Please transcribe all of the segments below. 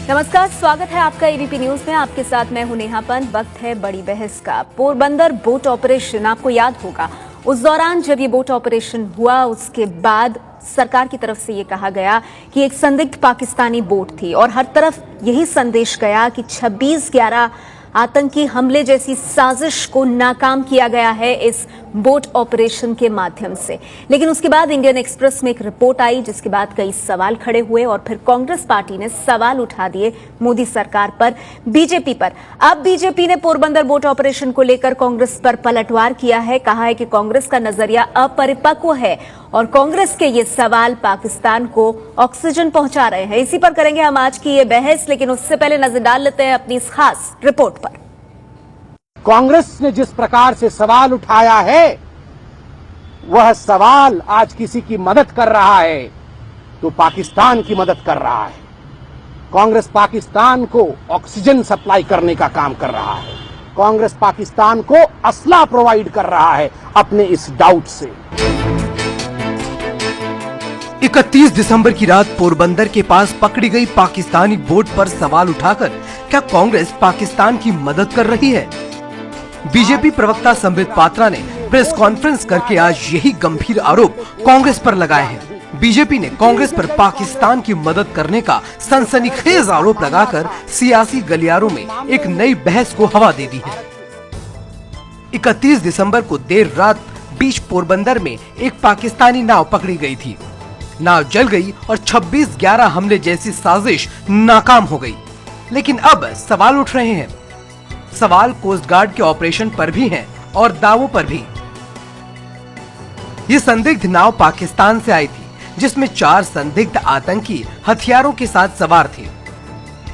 नमस्कार, स्वागत है आपका एबीपी न्यूज में। आपके साथ मैं हूं नेहा पंत। वक्त है बड़ी बहस का। पोरबंदर बोट ऑपरेशन, आपको याद होगा उस दौरान जब ये बोट ऑपरेशन हुआ उसके बाद सरकार की तरफ से ये कहा गया कि एक संदिग्ध पाकिस्तानी बोट थी और हर तरफ यही संदेश गया कि 26/11 आतंकी हमले जैसी साजिश को नाकाम किया गया है इस बोट ऑपरेशन के माध्यम से। लेकिन उसके बाद इंडियन एक्सप्रेस में एक रिपोर्ट आई जिसके बाद कई सवाल खड़े हुए और फिर कांग्रेस पार्टी ने सवाल उठा दिए मोदी सरकार पर, बीजेपी पर। अब बीजेपी ने पोरबंदर बोट ऑपरेशन को लेकर कांग्रेस पर पलटवार किया है। कहा है कि कांग्रेस का नजरिया अपरिपक्व है और कांग्रेस के ये सवाल पाकिस्तान को ऑक्सीजन पहुंचा रहे हैं। इसी पर करेंगे हम आज की ये बहस, लेकिन उससे पहले नजर डाल लेते हैं अपनी इस खास रिपोर्ट पर। कांग्रेस ने जिस प्रकार से सवाल उठाया है वह सवाल आज किसी की मदद कर रहा है तो पाकिस्तान की मदद कर रहा है। कांग्रेस पाकिस्तान को ऑक्सीजन सप्लाई करने का काम कर रहा है। कांग्रेस पाकिस्तान को असला प्रोवाइड कर रहा है अपने इस डाउट से। 31 दिसंबर की रात पोरबंदर के पास पकड़ी गई पाकिस्तानी बोट पर सवाल उठाकर क्या कांग्रेस पाकिस्तान की मदद कर रही है? बीजेपी प्रवक्ता संबित पात्रा ने प्रेस कॉन्फ्रेंस करके आज यही गंभीर आरोप कांग्रेस पर लगाए हैं। बीजेपी ने कांग्रेस पर पाकिस्तान की मदद करने का सनसनीखेज आरोप लगाकर सियासी गलियारों में एक नई बहस को हवा दे दी है। 31 दिसंबर को देर रात बीच पोरबंदर में एक पाकिस्तानी नाव पकड़ी गई थी। नाव जल गई और 26/11 हमले जैसी साजिश नाकाम हो गई। लेकिन अब सवाल उठ रहे हैं। सवाल कोस्ट गार्ड के ऑपरेशन पर भी हैं और दावों पर भी। ये संदिग्ध नाव पाकिस्तान से आई थी जिसमें 4 संदिग्ध आतंकी हथियारों के साथ सवार थे।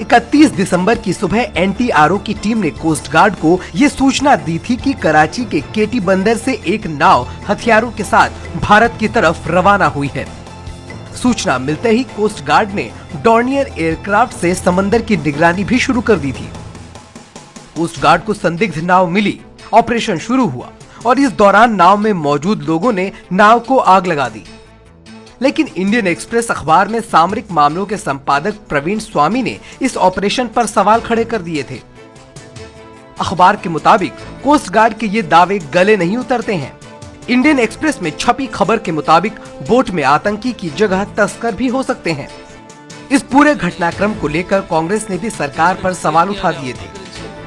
31 दिसंबर की सुबह एनटीआरओ की टीम ने कोस्ट गार्ड को ये सूचना दी थी कि कराची के केटी बंदर से एक नाव हथियारों के साथ भारत की तरफ रवाना हुई है। सूचना मिलते ही कोस्ट गार्ड ने डॉर्नियर एयरक्राफ्ट से समंदर की निगरानी भी शुरू कर दी थी। कोस्ट गार्ड को संदिग्ध नाव मिली, ऑपरेशन शुरू हुआ और इस दौरान नाव में मौजूद लोगों ने नाव को आग लगा दी। लेकिन इंडियन एक्सप्रेस अखबार में सामरिक मामलों के संपादक प्रवीण स्वामी ने इस ऑपरेशन पर सवाल खड़े कर दिए थे। अखबार के मुताबिक कोस्ट गार्ड के ये दावे गले नहीं उतरते हैं। इंडियन एक्सप्रेस में छपी खबर के मुताबिक बोट में आतंकी की जगह तस्कर भी हो सकते हैं। इस पूरे घटनाक्रम को लेकर कांग्रेस ने भी सरकार पर सवाल उठा दिए थे।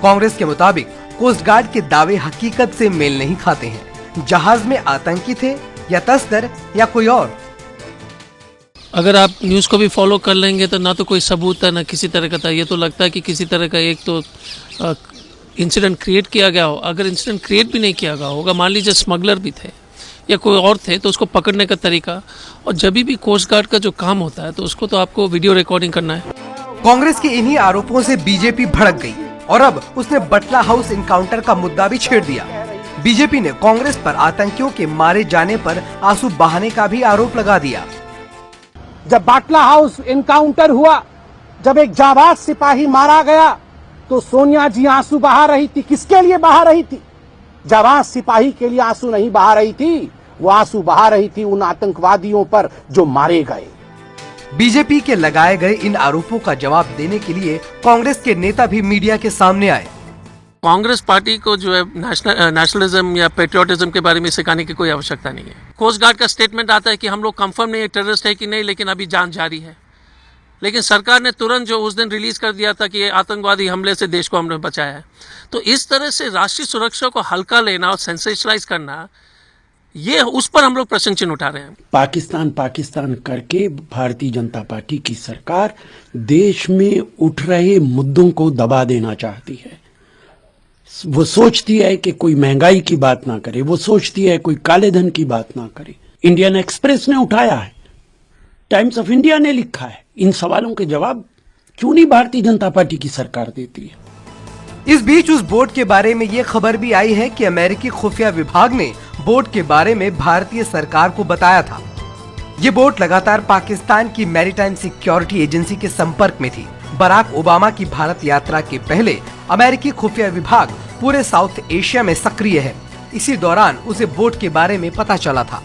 कांग्रेस के मुताबिक कोस्ट गार्ड के दावे हकीकत से मेल नहीं खाते हैं। जहाज में आतंकी थे या तस्कर या कोई और। अगर आप न्यूज़ को भी फॉलो कर लेंगे तो ना तो कोई सबूत है ना किसी तरह का था। ये तो लगता है कि किसी तरह का एक तो इंसिडेंट क्रिएट किया गया हो। अगर इंसिडेंट क्रिएट भी नहीं किया गया होगा, मान लीजिए स्मगलर भी थे या कोई और थे, तो उसको पकड़ने का तरीका और जब भी कोस्ट गार्ड का जो काम होता है तो उसको तो आपको वीडियो रिकॉर्डिंग करना है। कांग्रेस के इन्हीं आरोपों से बीजेपी भड़क गई और अब उसने बटला हाउस इनकाउंटर का मुद्दा भी छेड़ दिया। बीजेपी ने कांग्रेस पर आतंकियों के मारे जाने पर आंसू बहाने का भी आरोप लगा दिया। जब बाटला हाउस इनकाउंटर हुआ, जब एक जाबाज सिपाही मारा गया तो सोनिया जी आंसू बहा रही थी। किसके लिए बहा रही थी? जाबाज सिपाही के लिए आंसू नहीं बहा रही थी, वो आंसू बहा रही थी उन आतंकवादियों पर जो मारे गए। बीजेपी के लगाए गए इन आरोपों का जवाब देने के लिए कांग्रेस के नेता भी मीडिया के सामने आए। कांग्रेस पार्टी को जो है नेशनलिज्म या पेट्रियोटिज्म के बारे में सिखाने की कोई आवश्यकता नहीं है। कोस्ट गार्ड का स्टेटमेंट आता है कि हम लोग कंफर्म नहीं है टेररिस्ट है कि नहीं, लेकिन अभी जांच जारी है। लेकिन सरकार ने तुरंत जो उस दिन रिलीज कर दिया था कि ये आतंकवादी हमले से देश को हमने बचाया है। तो इस तरह से राष्ट्रीय सुरक्षा को हल्का लेना और सेंसेशनलाइज करना, ये उस पर हम लोग प्रश्न चिन्ह उठा रहे हैं। पाकिस्तान करके भारतीय जनता पार्टी की सरकार देश में उठ रहे मुद्दों को दबा देना चाहती है। वो सोचती है कि कोई महंगाई की बात ना करे, वो सोचती है कोई काले धन की बात ना करे। इंडियन एक्सप्रेस ने उठाया है, टाइम्स ऑफ इंडिया ने लिखा है। इन सवालों के जवाब क्यों नहीं भारतीय जनता पार्टी की सरकार देती है? इस बीच उस बोट के बारे में ये खबर भी आई है कि अमेरिकी खुफिया विभाग ने बोट के बारे में भारतीय सरकार को बताया था। ये बोट लगातार पाकिस्तान की मैरीटाइम सिक्योरिटी एजेंसी के संपर्क में थी। बराक ओबामा की भारत यात्रा के पहले अमेरिकी खुफिया विभाग पूरे साउथ एशिया में सक्रिय है। इसी दौरान उसे बोट के बारे में पता चला था।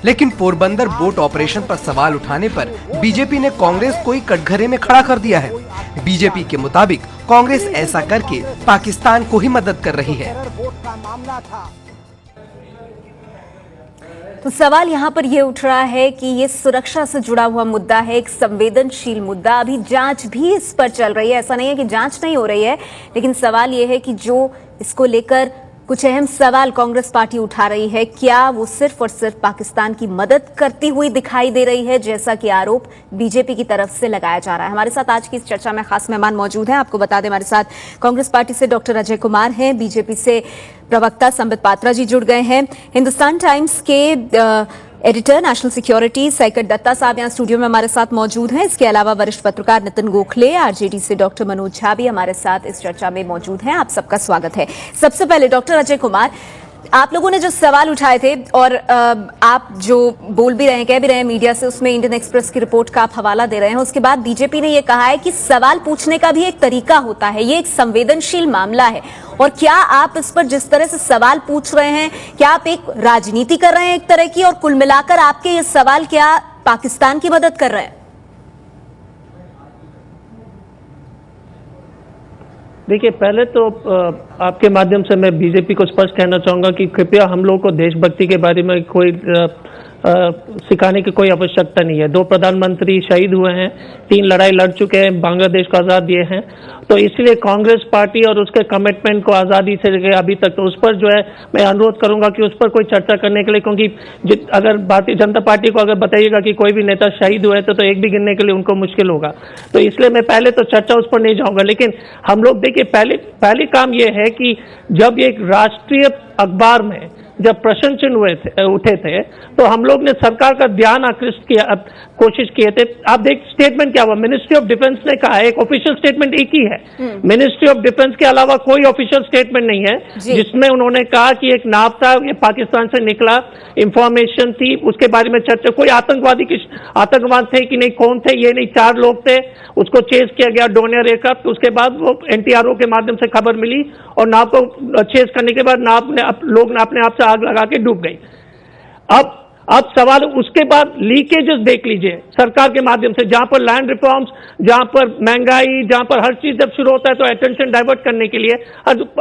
लेकिन पोरबंदर बोट ऑपरेशन पर सवाल उठाने पर बीजेपी ने कांग्रेस को ही कटघरे में खड़ा कर दिया है। बीजेपी के मुताबिक कांग्रेस ऐसा करके पाकिस्तान को ही मदद कर रही है। तो सवाल यहाँ पर यह उठ रहा है कि ये सुरक्षा से जुड़ा हुआ मुद्दा है, एक संवेदनशील मुद्दा। अभी जांच भी इस पर चल रही है, ऐसा नहीं है कि जांच नहीं हो रही है, लेकिन सवाल ये है कि जो इसको लेकर कुछ अहम सवाल कांग्रेस पार्टी उठा रही है, क्या वो सिर्फ और सिर्फ पाकिस्तान की मदद करती हुई दिखाई दे रही है, जैसा कि आरोप बीजेपी की तरफ से लगाया जा रहा है। हमारे साथ आज की इस चर्चा में खास मेहमान मौजूद हैं। आपको बता दें, हमारे साथ कांग्रेस पार्टी से डॉक्टर अजय कुमार हैं, बीजेपी से प्रवक्ता संबित पात्रा जी जुड़ गए हैं, हिंदुस्तान टाइम्स के एडिटर नेशनल सिक्योरिटी सैकट दत्ता साहब यहाँ स्टूडियो में हमारे साथ मौजूद हैं। इसके अलावा वरिष्ठ पत्रकार नितिन गोखले, आरजेडी से डॉक्टर मनोज झा भी हमारे साथ इस चर्चा में मौजूद हैं। आप सबका स्वागत है। सबसे पहले डॉक्टर अजय कुमार, आप लोगों ने जो सवाल उठाए थे और आप जो बोल भी रहे हैं, कह भी रहे हैं मीडिया से, उसमें इंडियन एक्सप्रेस की रिपोर्ट का आप हवाला दे रहे हैं। उसके बाद बीजेपी ने यह कहा है कि सवाल पूछने का भी एक तरीका होता है, ये एक संवेदनशील मामला है। और क्या आप इस पर जिस तरह से सवाल पूछ रहे हैं, क्या आप एक राजनीति कर रहे हैं एक तरह की, और कुल मिलाकर आपके ये सवाल क्या पाकिस्तान की मदद कर रहे हैं? देखिए, पहले तो आपके माध्यम से मैं बीजेपी को स्पष्ट कहना चाहूंगा कि कृपया हम लोगों को देशभक्ति के बारे में कोई सिखाने की कोई आवश्यकता नहीं है। 2 प्रधानमंत्री शहीद हुए हैं, 3 लड़ाई लड़ चुके हैं, बांग्लादेश को आजाद दिए हैं। तो इसलिए कांग्रेस पार्टी और उसके कमिटमेंट को आजादी से लेकर अभी तक, तो उस पर जो है मैं अनुरोध करूंगा कि उस पर कोई चर्चा करने के लिए, क्योंकि अगर भारतीय जनता पार्टी को अगर बताइएगा कि कोई भी नेता शहीद हुए तो एक भी गिनने के लिए उनको मुश्किल होगा। तो इसलिए मैं पहले तो चर्चा उस पर नहीं जाऊंगा। लेकिन हम लोग देखिए, पहले काम यह है कि जब एक राष्ट्रीय अखबार में जब प्रश्न चिन्ह उठे थे तो हम लोग ने सरकार का ध्यान आकृष्ट किया, कोशिश किए थे। आप देख, स्टेटमेंट क्या हुआ, मिनिस्ट्री ऑफ डिफेंस ने कहा है, एक ऑफिशियल स्टेटमेंट एक ही है, मिनिस्ट्री ऑफ डिफेंस के अलावा कोई ऑफिशियल स्टेटमेंट नहीं है, जिसमें उन्होंने कहा कि एक नाव था, ये पाकिस्तान से निकला, इंफॉर्मेशन थी, उसके बारे में चर्चा, कोई आतंकवाद थे कि नहीं, कौन थे ये नहीं, 4 लोग थे, उसको चेस किया गया डोनियर एयरक्राफ्ट। उसके बाद वो एनटीआरओ के माध्यम से खबर मिली और नाव को चेस करने के बाद लोग अपने आप से आग लगा के डूब गई। अब सवाल, उसके बाद लीकेजेस देख लीजिए सरकार के माध्यम से, जहां पर लैंड रिफॉर्म्स, जहां पर महंगाई, जहां पर हर चीज जब शुरू होता है तो अटेंशन डाइवर्ट करने के लिए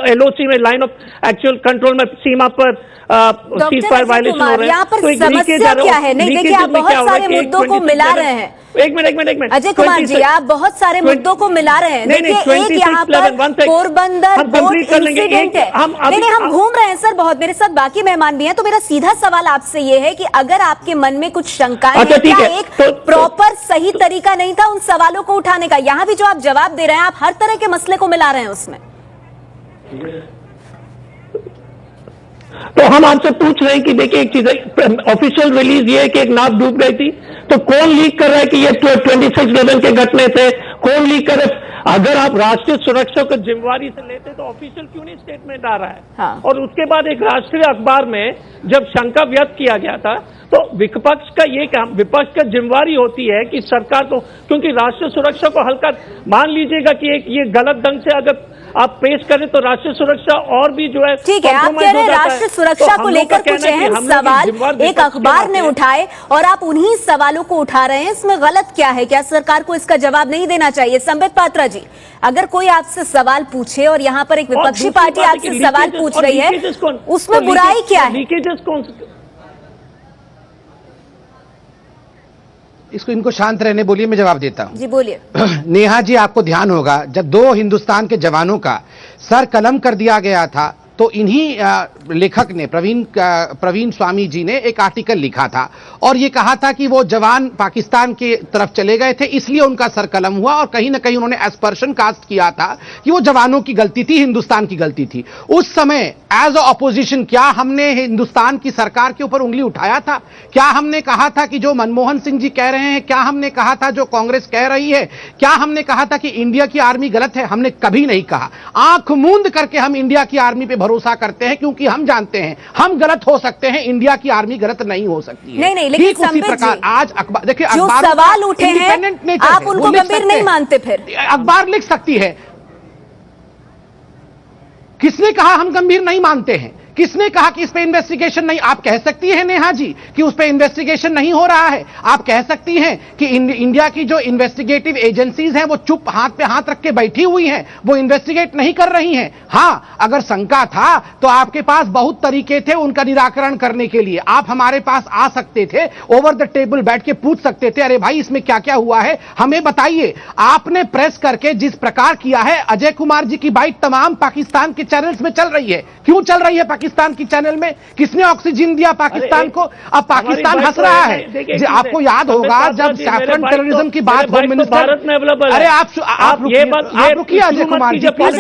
एलओसी में, लाइन ऑफ एक्चुअल कंट्रोल में, सीमा पर सीज फायर वायलेशन हो रहे हैं। यहाँ पर समस्या क्या है? नहीं, देखिए, आप बहुत सारे मुद्दों को मिला रहे हैं। एक मिनट अजय कुमार जी, आप बहुत सारे मुद्दों को मिला रहे हैं। देखिए, एक यहाँ पर पोरबंदर बोट इंसिडेंट है। नहीं, हम घूम रहे हैं सर बहुत, मेरे साथ बाकी मेहमान भी हैं। तो मेरा सीधा सवाल आपसे ये है कि अगर आपके मन में कुछ शंकाएं हैं, क्या एक प्रॉपर सही तरीका नहीं था उन सवालों को उठाने का? यहाँ भी जो आप जवाब दे रहे हैं, आप हर तरह के मसले को मिला रहे हैं उसमें। तो हम आपसे पूछ रहे हैं कि देखिए, एक चीज है, ऑफिशियल रिलीज ये है कि एक नाव डूब गई थी, तो कौन लीक कर रहा है कि ये 26/11 के घटने थे, कौन लीक कर रहा है? अगर आप राष्ट्रीय सुरक्षा को जिम्मेवारी से लेते तो ऑफिशियल क्यों नहीं स्टेटमेंट आ रहा है? हाँ। और उसके बाद एक राष्ट्रीय अखबार में जब शंका व्यक्त किया गया था तो विपक्ष का ये काम, विपक्ष का जिम्मेवारी होती है कि सरकार को, क्योंकि राष्ट्रीय सुरक्षा को हल्का मान लीजिएगा कि एक ये गलत ढंग से अगर आप पेश करें तो राष्ट्रीय सुरक्षा और भी जो है, ठीक है, आप कह रहे हैं राष्ट्रीय सुरक्षा को लेकर कुछ अहम सवाल एक अखबार ने उठाए और आप उन्हीं सवालों को उठा रहे हैं, इसमें गलत क्या है? क्या सरकार को इसका जवाब नहीं देना चाहिए? संबित पात्रा जी, अगर कोई आपसे सवाल पूछे और यहाँ पर एक विपक्षी पार्टी आपसे सवाल पूछ रही है, उसमें बुराई क्या है? लीकेजेस कौन? इसको इनको शांत रहने बोलिए, मैं जवाब देता हूं। जी बोलिए। नेहा जी, आपको ध्यान होगा जब 2 हिंदुस्तान के जवानों का सर कलम कर दिया गया था तो इन्हीं लेखक ने, प्रवीण स्वामी जी ने एक आर्टिकल लिखा था और ये कहा था कि वो जवान पाकिस्तान के तरफ चले गए थे, इसलिए उनका सर कलम हुआ। और कहीं ना कहीं उन्होंने एस्पर्शन कास्ट किया था कि वो जवानों की गलती थी, हिंदुस्तान की गलती थी। उस समय एज अ ऑपोजिशन क्या हमने हिंदुस्तान की सरकार के ऊपर उंगली उठाया था? क्या हमने कहा था कि जो मनमोहन सिंह जी कह रहे हैं, क्या हमने कहा था जो कांग्रेस कह रही है, क्या हमने कहा था कि इंडिया की आर्मी गलत है? हमने कभी नहीं कहा। आंख मूंद करके हम इंडिया की आर्मी पे भरोसा करते हैं, क्योंकि हम जानते हैं हम गलत हो सकते हैं, इंडिया की आर्मी गलत नहीं हो सकती है। नहीं, लेकिन उसी प्रकार आज अखबार, देखिए, जो सवाल उठे हैं आप उनको गंभीर नहीं मानते, फिर अखबार लिख सकती है। किसने कहा हम गंभीर नहीं मानते हैं? किसने कहा कि इस पे इन्वेस्टिगेशन नहीं? आप कह सकती हैं नेहा जी कि उस पे इन्वेस्टिगेशन नहीं हो रहा है। आप कह सकती हैं कि इंडिया की जो इन्वेस्टिगेटिव एजेंसीज हैं वो चुप हाथ पे हाथ रख के बैठी हुई हैं, वो इन्वेस्टिगेट नहीं कर रही हैं। हां, अगर शंका था तो आपके पास बहुत तरीके थे उनका निराकरण करने के लिए। आप हमारे पास आ सकते थे, ओवर द टेबल बैठ के पूछ सकते थे, अरे भाई इसमें क्या क्या हुआ है हमें बताइए। आपने प्रेस करके जिस प्रकार किया है, अजय कुमार जी की बाइट तमाम पाकिस्तान के चैनल्स में चल रही है। क्यों चल रही है पाकिस्तान की चैनल में? किसने ऑक्सीजन दिया पाकिस्तान को? अब पाकिस्तान हंस रहा है। आपको याद होगा जब सैफरन टेररिज्म की बात होम मिनिस्टर, अरे आप रुकिए अजय कुमार जी, अजय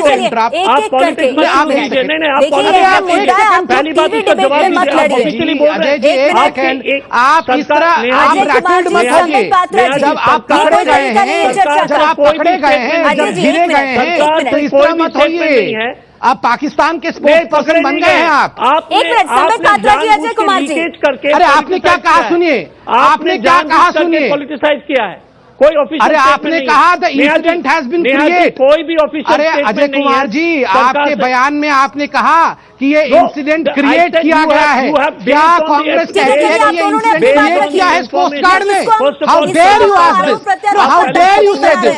जी एक सेकंड, आप इस तरह आप रैकेट मत होइए। जब आप पकड़े गए हैं, जब आप पकड़े गए हैं, जब घिरे गए हैं, तो इस तरह मत होइए। आप पाकिस्तान के स्पोर्ट्स पर्सन बन गए हैं। आप एक मिनट, संबित पात्रा जी, अजय कुमार जी, अरे आपने क्या कहा सुनिए, आपने क्या कहा सुनिए, पॉलिटिसाइज किया है कोई ऑफिशियल। अरे आपने कहा the incident has been create, कोई भी ऑफिशियल। अरे अजय कुमार जी, आपके बयान में आपने कहा कि ये इंसिडेंट क्रिएट किया गया है। क्या कांग्रेस कहती है कि ये इंसिडेंट क्रिएट किया है कोस्ट गार्ड ने? How dare you ask this, how dare you say this?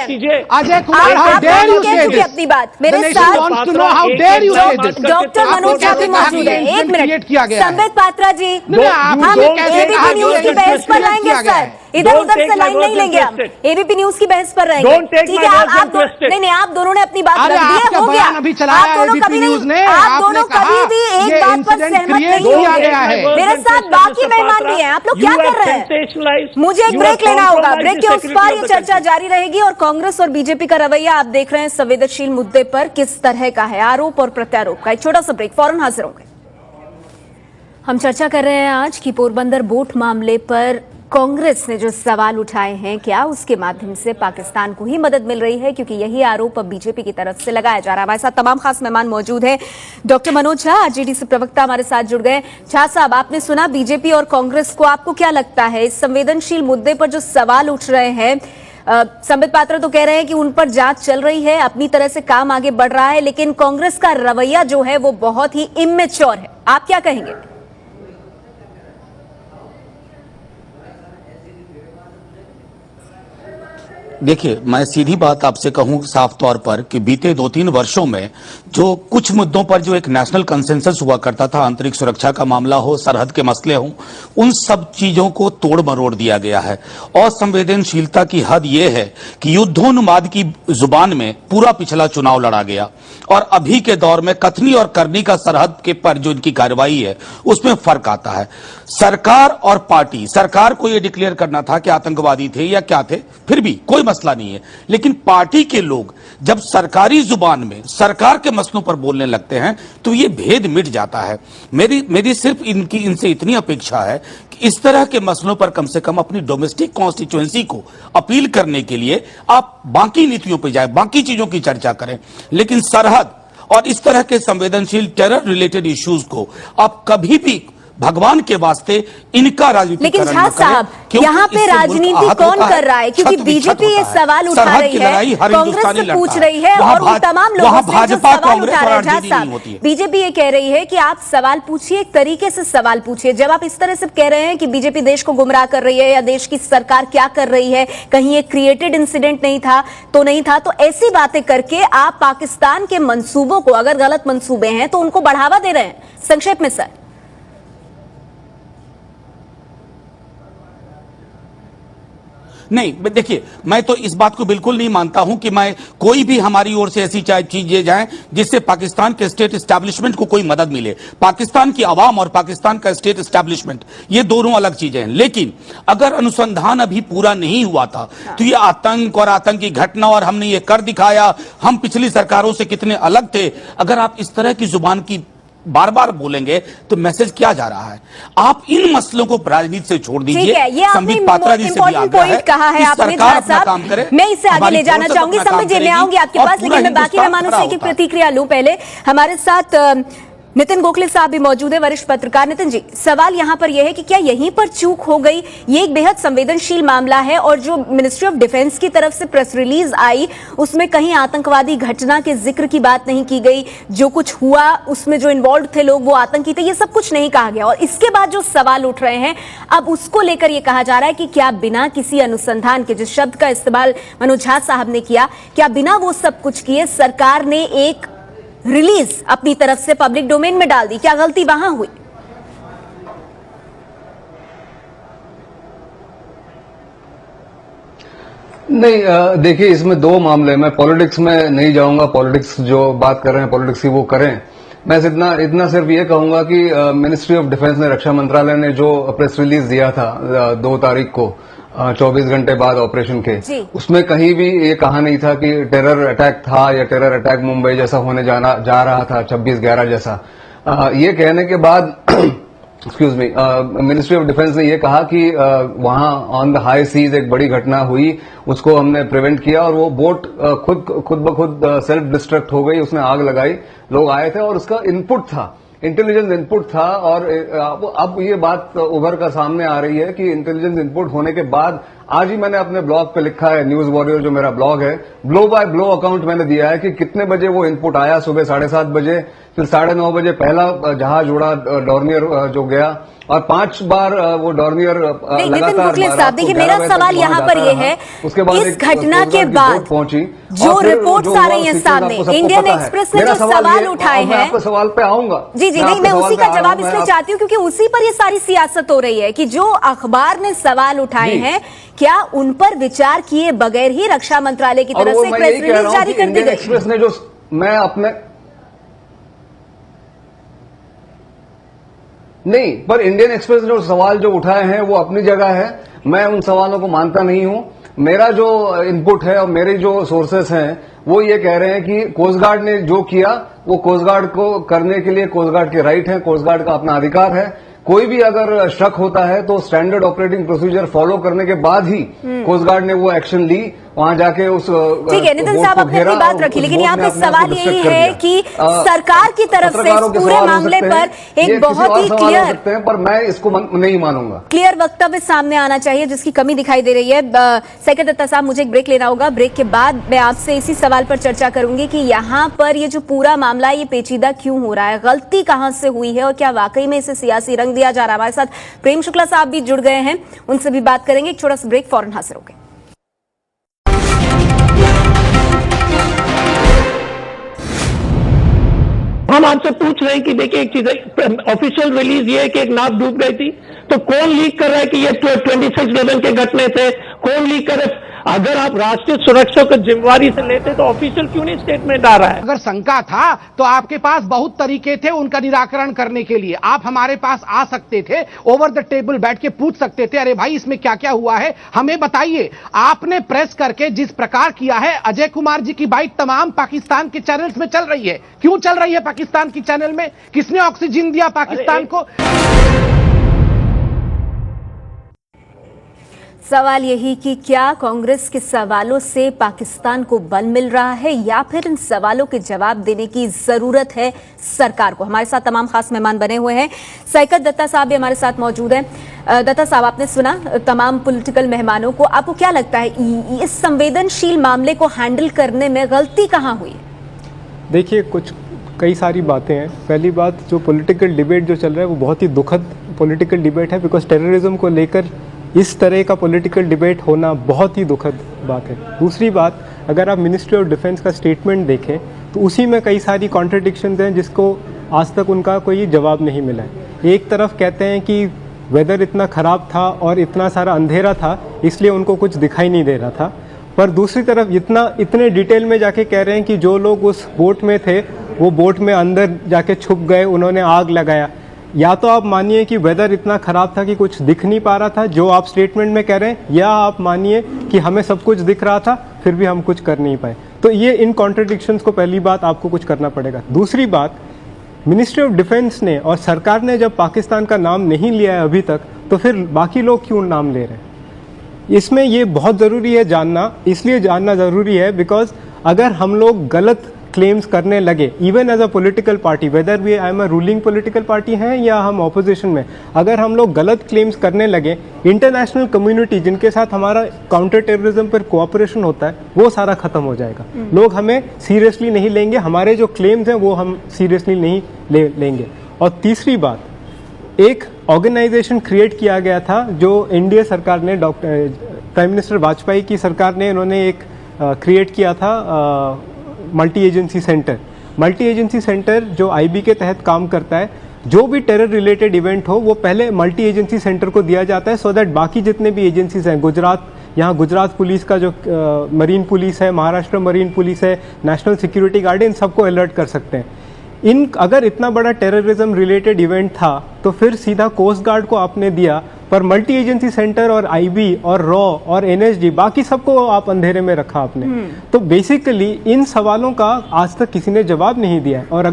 Ajay Kumar, how dare you say this? अपनी बात मेरे साथ how dare you say this? Doctor Manoj Jha भी मौजूद है। एक मिनट, संबित पात्रा जी, हम एबीपी न्यूज की बहस पर लाएंगे सर, इधर उधर से लाइन नहीं लेंगे हम, एबीपी न्यूज की बहस पर रहेंगे, ठीक है? आप नहीं, आप दोनों ने अपनी बात रख दी है, हो गया। अभी चलाया एबीपी न्यूज ने, आप दोनों कभी भी एक बात पर सहमत नहीं हुए। मेरे साथ बाकी मेहमान भी हैं, आप लोग क्या कर रहे हैं? मुझे एक ब्रेक लेना होगा, ब्रेक के उस पार ये चर्चा जारी रहेगी। और कांग्रेस और बीजेपी का रवैया आप देख रहे हैं संवेदनशील मुद्दे पर किस तरह का है, आरोप और प्रत्यारोप का। एक छोटा सा ब्रेक, फौरन हाजिर होंगे। हम चर्चा कर रहे हैं आज की पोरबंदर बोट मामले पर कांग्रेस ने जो सवाल उठाए हैं, क्या उसके माध्यम से पाकिस्तान को ही मदद मिल रही है? क्योंकि यही आरोप अब बीजेपी की तरफ से लगाया जा रहा है। हमारे साथ तमाम खास मेहमान मौजूद हैं। डॉक्टर मनोज झा, आरजेडी से प्रवक्ता, हमारे साथ जुड़ गए। झा साहब, आपने सुना बीजेपी और कांग्रेस को, आपको क्या लगता है इस संवेदनशील मुद्दे पर जो सवाल उठ रहे हैं? संबित पात्रा तो कह रहे हैं कि उन पर जांच चल रही है, अपनी तरह से काम आगे बढ़ रहा है, लेकिन कांग्रेस का रवैया जो है वो बहुत ही इमेच्योर है। आप क्या कहेंगे? देखिए, मैं सीधी बात आपसे कहूं साफ तौर पर कि बीते 2-3 वर्षों में जो कुछ मुद्दों पर जो एक नेशनल कंसेंसस हुआ करता था, आंतरिक सुरक्षा का मामला हो, सरहद के मसले हों, उन सब चीजों को तोड़ मरोड़ दिया गया है। और संवेदनशीलता की हद यह है कि युद्धोन्माद की जुबान में पूरा पिछला चुनाव लड़ा गया और अभी के दौर में कथनी और करनी का सरहद के पर जो इनकी कार्रवाई है उसमें फर्क आता है। सरकार और पार्टी, सरकार को यह डिक्लेयर करना था कि आतंकवादी थे या क्या थे, फिर भी कोई मसला नहीं है, लेकिन पार्टी के लोग जब सरकारी जुबान में सरकार के मसलों पर बोलने लगते हैं तो ये भेद मिट जाता है। मेरी सिर्फ इनसे इतनी अपेक्षा है कि इस तरह के मसलों पर कम से कम अपनी डोमेस्टिक कॉन्स्टिट्यूएंसी को अपील करने के लिए आप बाकी नीतियों पर जाए, बाकी चीजों की चर्चा करें, लेकिन सरहद और इस तरह के संवेदनशील टेरर रिलेटेड इश्यूज को आप कभी भी भगवान के वास्ते इनका राजनीतिकरण लेकिन झा साहब, यहाँ पे राजनीति कौन कर रहा है? क्योंकि बीजेपी ये सवाल उठा रही है, कांग्रेस से पूछ रही है और उन तमाम लोगों से जो सवाल उठा रहे हैं। झा साहब, बीजेपी ये कह रही है कि आप सवाल पूछिए, एक तरीके से सवाल पूछिए। जब आप इस तरह से कह रहे हैं कि बीजेपी देश को गुमराह कर रही है या देश की सरकार क्या कर रही है, कहीं ये क्रिएटेड इंसिडेंट नहीं था, तो ऐसी बातें करके आप पाकिस्तान के मंसूबों को, अगर गलत मंसूबे हैं तो उनको बढ़ावा दे रहे हैं। संक्षेप में सर। नहीं, देखिए, मैं तो इस बात को बिल्कुल नहीं मानता हूं कि मैं कोई भी हमारी ओर से ऐसी चीजें जाएं जिससे पाकिस्तान के स्टेट एस्टैब्लिशमेंट को कोई मदद मिले। पाकिस्तान की आवाम और पाकिस्तान का स्टेट एस्टैब्लिशमेंट ये दोनों अलग चीजें हैं। लेकिन अगर अनुसंधान अभी पूरा नहीं हुआ था तो ये आतंक और आतंकी घटना और हमने ये कर दिखाया, हम पिछली सरकारों से कितने अलग थे, अगर आप इस तरह की जुबान की बार बार बोलेंगे तो मैसेज क्या जा रहा है? आप इन मसलों को राजनीति से छोड़ दीजिए। संबित पात्रा जी से भी आग्रह है कि सरकार अपना काम करे। मैं इससे आगे ले जाना चाहूंगी, संबित जी मैं आऊंगी आपके पास, लेकिन मैं बाकी मेहमानों से एक प्रतिक्रिया लूं। पहले हमारे साथ नितिन गोखले साहब भी मौजूद है, वरिष्ठ पत्रकार। नितिन जी, सवाल यहां पर यह है कि क्या यहीं पर चूक हो गई? ये एक बेहद संवेदनशील मामला है और जो मिनिस्ट्री ऑफ डिफेंस की तरफ से प्रेस रिलीज आई उसमें कहीं आतंकवादी घटना के जिक्र की बात नहीं की गई। जो कुछ हुआ उसमें जो इन्वॉल्व थे लोग वो आतंकी थे, ये सब कुछ नहीं कहा गया। और इसके बाद जो सवाल उठ रहे हैं अब उसको लेकर यह कहा जा रहा है कि क्या बिना किसी अनुसंधान के, जिस शब्द का इस्तेमाल मनोज झा साहब ने किया, क्या बिना वो सब कुछ किए सरकार ने एक रिलीज अपनी तरफ से पब्लिक डोमेन में डाल दी? क्या गलती वहां हुई? नहीं, देखिए इसमें दो मामले, मैं पॉलिटिक्स में नहीं जाऊंगा। पॉलिटिक्स जो बात कर रहे हैं पॉलिटिक्स की वो करें। मैं इतना सिर्फ ये कहूंगा कि मिनिस्ट्री ऑफ डिफेंस ने, रक्षा मंत्रालय ने जो प्रेस रिलीज दिया था 2 तारीख को, 24 घंटे बाद ऑपरेशन के, उसमें कहीं भी ये कहा नहीं था कि टेरर अटैक था या टेरर अटैक मुंबई जैसा होने जा रहा था, 26/11 जैसा। ये कहने के बाद excuse me, ministry of defence ने ये कहा कि वहां ऑन द हाई सीज एक बड़ी घटना हुई, उसको हमने प्रिवेंट किया और वो बोट खुद ब खुद सेल्फ डिस्ट्रक्ट हो गई, उसने आग लगाई, लोग आए थे और उसका इनपुट था, इंटेलिजेंस इनपुट था। और अब ये बात उभर कर सामने आ रही है कि इंटेलिजेंस इनपुट होने के बाद, आज ही मैंने अपने ब्लॉग पे लिखा है, न्यूज वॉरियर जो मेरा ब्लॉग है, ब्लो बाय ब्लो अकाउंट मैंने दिया है कि कितने बजे वो इनपुट आया। सुबह 7:30 बजे, फिर 9:30 बजे पहला जहाज उड़ा, डॉर्नियर जो गया, और 5 बार वो डॉर्नियर लगातार। देखिए, मेरा सवाल यहाँ पर ये है, उसके बाद इस घटना के बाद पहुंची जो रिपोर्ट्स आ रही हैं सामने, इंडियन एक्सप्रेस ने जो सवाल उठाए हैं, आपके सवाल पे आऊंगा। जी नहीं, मैं उसी का जवाब इसलिए चाहती हूँ क्योंकि उसी पर ये सारी सियासत हो रही है कि जो अखबार ने सवाल उठाए हैं, क्या उन पर विचार किए बगैर ही रक्षा मंत्रालय की तरफ से प्रेस रिलीज जारी कर दी गई? एक्सप्रेस ने जो, मैं अपने नहीं, पर इंडियन एक्सप्रेस ने जो सवाल जो उठाए हैं वो अपनी जगह है, मैं उन सवालों को मानता नहीं हूं। मेरा जो इनपुट है और मेरी जो सोर्सेस हैं वो ये कह रहे हैं कि कोस्ट गार्ड ने जो किया वो कोस्ट गार्ड को करने के लिए कोस्ट गार्ड के राइट है, कोस्ट गार्ड का अपना अधिकार है। कोई भी अगर शक होता है तो स्टैंडर्ड ऑपरेटिंग प्रोसीजर फॉलो करने के बाद ही कोस्ट गार्ड ने वो एक्शन ली, वहां जाके उस, ठीक है नितिन साहब, अपनी बात रखी, लेकिन यहाँ पे सवाल यही है कि सरकार की तरफ से इस पूरे मामले पर एक बहुत ही क्लियर, पर मैं इसको नहीं मानूंगा, क्लियर वक्तव्य सामने आना चाहिए, जिसकी कमी दिखाई दे रही है। सैकत दत्ता साहब, मुझे एक ब्रेक लेना होगा, ब्रेक के बाद मैं आपसे इसी सवाल पर चर्चा करूंगी कि यहाँ पर ये जो पूरा मामला ये पेचीदा क्यों हो रहा है, गलती कहां से हुई है और क्या वाकई में इसे सियासी रंग दिया जा रहा है। हमारे साथ प्रेम शुक्ला साहब भी जुड़ गए हैं, उनसे भी बात करेंगे। एक छोटा सा ब्रेक, फौरन हाजिर होंगे। हम आपसे पूछ रहे हैं कि देखिए, एक चीज है, ऑफिशियल रिलीज ये है कि एक नाव डूब गई थी, तो कौन लीक कर रहा है कि ये 26/11 के घटने थे? कौन लीक कर रहे? अगर आप राष्ट्रीय सुरक्षा को जिम्मेवारी से लेते तो ऑफिशियल क्यों नहीं स्टेटमेंट आ रहा है? अगर शंका था तो आपके पास बहुत तरीके थे उनका निराकरण करने के लिए। आप हमारे पास आ सकते थे, ओवर द टेबल बैठ के पूछ सकते थे, अरे भाई इसमें क्या क्या हुआ है हमें बताइए। आपने प्रेस करके जिस प्रकार किया है, अजय कुमार जी की बाइट तमाम पाकिस्तान के चैनल्स में चल रही है। क्यों चल रही है पाकिस्तान की चैनल में? किसने ऑक्सीजन दिया पाकिस्तान को? सवाल यही कि क्या कांग्रेस के सवालों से पाकिस्तान को बल मिल रहा है या फिर इन सवालों के जवाब देने की जरूरत है सरकार को। हमारे साथ तमाम खास मेहमान बने हुए हैं। सैकत दत्ता साहब भी हमारे साथ मौजूद हैं। दत्ता साहब, आपने सुना तमाम पॉलिटिकल मेहमानों को, आपको क्या लगता है इस संवेदनशील मामले को हैंडल करने में गलती कहां हुई? देखिए, कई सारी बातें हैं। पहली बात, जो पॉलिटिकल डिबेट जो चल रहा है वो बहुत ही दुखद पॉलिटिकल डिबेट है, बिकॉज टेररिज्म को लेकर इस तरह का पॉलिटिकल डिबेट होना बहुत ही दुखद बात है। दूसरी बात, अगर आप मिनिस्ट्री ऑफ डिफेंस का स्टेटमेंट देखें तो उसी में कई सारी कॉन्ट्रडिक्शंस हैं जिसको आज तक उनका कोई जवाब नहीं मिला है। एक तरफ कहते हैं कि वेदर इतना ख़राब था और इतना सारा अंधेरा था इसलिए उनको कुछ दिखाई नहीं दे रहा था, पर दूसरी तरफ इतने डिटेल में जाके कह रहे हैं कि जो लोग उस बोट में थे वो बोट में अंदर जाके छुप गए, उन्होंने आग लगाया। या तो आप मानिए कि वेदर इतना ख़राब था कि कुछ दिख नहीं पा रहा था जो आप स्टेटमेंट में कह रहे हैं, या आप मानिए कि हमें सब कुछ दिख रहा था फिर भी हम कुछ कर नहीं पाए। तो ये इन कॉन्ट्रडिक्शंस को पहली बात आपको कुछ करना पड़ेगा। दूसरी बात, मिनिस्ट्री ऑफ डिफेंस ने और सरकार ने जब पाकिस्तान का नाम नहीं लिया है अभी तक, तो फिर बाकी लोग क्यों नाम ले रहे हैं? इसमें ये बहुत ज़रूरी है जानना, इसलिए जानना ज़रूरी है बिकॉज अगर हम लोग गलत क्लेम्स करने लगे, even as a political party, whether we I am a ruling political party हैं या हम ऑपोजिशन में, अगर हम लोग गलत क्लेम्स करने लगे, इंटरनेशनल कम्युनिटी जिनके साथ हमारा काउंटर टेररिज्म पर कोऑपरेशन होता है वो सारा खत्म हो जाएगा। लोग हमें सीरियसली नहीं लेंगे, हमारे जो क्लेम्स हैं वो हम सीरियसली नहीं लेंगे। और तीसरी बात, एक ऑर्गेनाइजेशन क्रिएट किया गया था जो एनडीए सरकार ने, प्राइम मिनिस्टर वाजपेयी की सरकार ने, इन्होंने एक क्रिएट किया था multi agency centre. Multi agency centre जो आईबी के तहत काम करता है, जो भी टेरर रिलेटेड इवेंट हो वो पहले मल्टी एजेंसी सेंटर को दिया जाता है, सो दैट बाकी जितने भी एजेंसीज हैं, यहाँ गुजरात पुलिस का जो मरीन पुलिस है, महाराष्ट्र मरीन पुलिस है, नेशनल सिक्योरिटी गार्ड है, इन सबको अलर्ट कर सकते हैं। अगर इतना बड़ा टेररिज्म रिलेटेड इवेंट था तो फिर सीधा कोस्ट गार्ड को आपने दिया, पर मल्टी एजेंसी सेंटर और आईबी और रॉ और एनएसजी बाकी सबको आप अंधेरे में रखा आपने। तो बेसिकली इन सवालों का आज तक किसी ने जवाब नहीं दिया है, और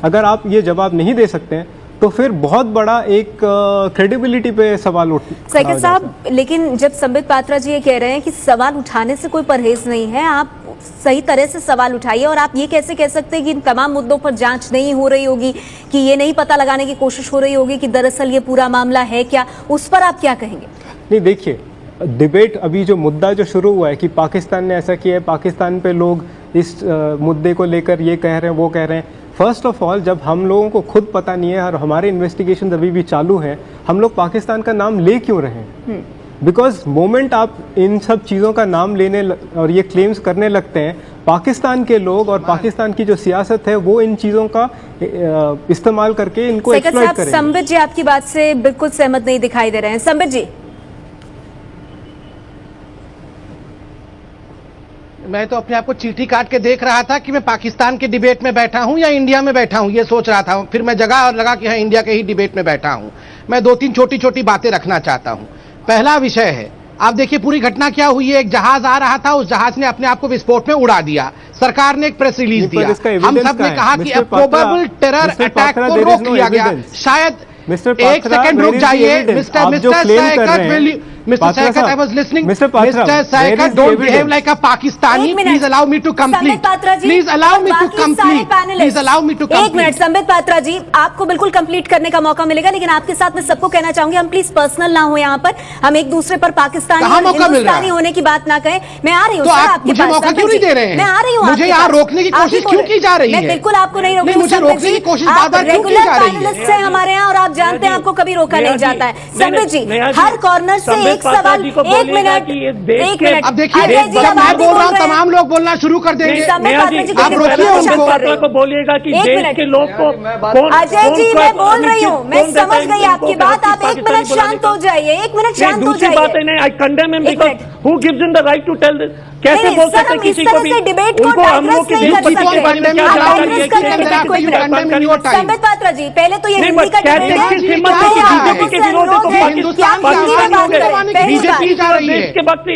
अगर आप ये जवाब नहीं दे सकते हैं तो फिर बहुत बड़ा एक क्रेडिबिलिटी पे सवाल सैकत साहब, लेकिन जब संबित पात्रा जी ये कह रहे हैं कि सवाल उठाने से कोई परहेज नहीं है, आप सही तरह से सवाल उठाइए, और आप ये कैसे कह सकते हैं कि इन तमाम मुद्दों पर जांच नहीं हो रही होगी, कि ये नहीं पता लगाने की कोशिश हो रही होगी कि दरअसल ये पूरा मामला है क्या, उस पर आप क्या कहेंगे? नहीं, देखिए, डिबेट अभी जो मुद्दा जो शुरू हुआ है कि पाकिस्तान ने ऐसा किया है, पाकिस्तान पे लोग इस मुद्दे को लेकर ये कह रहे हैं, वो कह रहे हैं। फर्स्ट ऑफ ऑल, जब हम लोगों को खुद पता नहीं है और हमारे इन्वेस्टिगेशन अभी भी चालू हैं, हम लोग पाकिस्तान का नाम ले क्यों रहे हैं? बिकॉज मोमेंट आप इन सब चीज़ों का नाम लेने और ये क्लेम्स करने लगते हैं, पाकिस्तान के लोग और पाकिस्तान की जो सियासत है वो इन चीज़ों का इस्तेमाल करके इनको एक्सप्लॉइट करेंगे। संबित जी आपकी बात से बिल्कुल सहमत नहीं दिखाई दे रहे हैं। संबित जी, मैं तो अपने आप को चींटी काट के देख रहा था कि मैं पाकिस्तान के डिबेट में बैठा हूं या इंडिया में बैठा हूं, ये सोच रहा था। फिर मैं जगह और लगा कि हाँ, इंडिया के ही डिबेट में बैठा हूं। मैं 2-3 छोटी छोटी बातें रखना चाहता हूं। पहला विषय है, आप देखिए पूरी घटना क्या हुई है। एक जहाज आ रहा था, उस जहाज ने अपने आप को विस्फोट में उड़ा दिया। सरकार ने एक प्रेस रिलीज दिया, हम सब ने कहा कि प्रोबेबल टेरर अटैक को रोक लिया गया। शायद एक सेकंड रुक जाइए mister Saikat, Mr. Saikat, I was listening. Mr. Saikat, don't behave like a Pakistani. Please allow me to complete. Please allow me to complete. Please allow me to complete. एक minute, Sambit Patra जी, आपको बिल्कुल complete करने का मौका मिलेगा, लेकिन आपके साथ मैं सबको कहना चाहूंगी, हम प्लीज पर्सनल ना हो यहाँ पर, हम एक दूसरे पर पाकिस्तानी और हिंदुस्तानी होने की बात ना कहें। मैं आ रही हूँ, मुझे मौका क्यों नहीं दे रहे हैं? मैं आ रही हूँ, मुझे यहाँ रोकने की कोशिश क्यों की जा रही है? मैं बिल्कुल आपको नहीं रोक रही, मुझे रोकने की कोशिश बार-बार क्यों की जा रही है? है हमारे यहाँ, और आप जानते हैं आपको कभी रोका नहीं जाता है। संबित जी, हर कॉर्नर से एक सवाल, एक मिनट। अब देखिए, जब मैं बोल रहा हूँ तमाम लोग बोलना शुरू कर देंगे। आप रोकिए उनको, बोलिएगा कि देश के लोग को। अजय जी, मैं बोल रही हूँ, मैं समझ गई आपकी बात, आप 1 मिनट शांत हो जाइए, 1 मिनट शांत हो जाइए। बात है, I condemn him because who gives him the right to tell this? कैसे बोल सकते हैं किसी को भी? डिबेट को डाइग्रेस नहीं कर सकते। संबित पात्रा जी, पहले तो ये हिंदी का डिबेट है, बीजेपी जा रही है,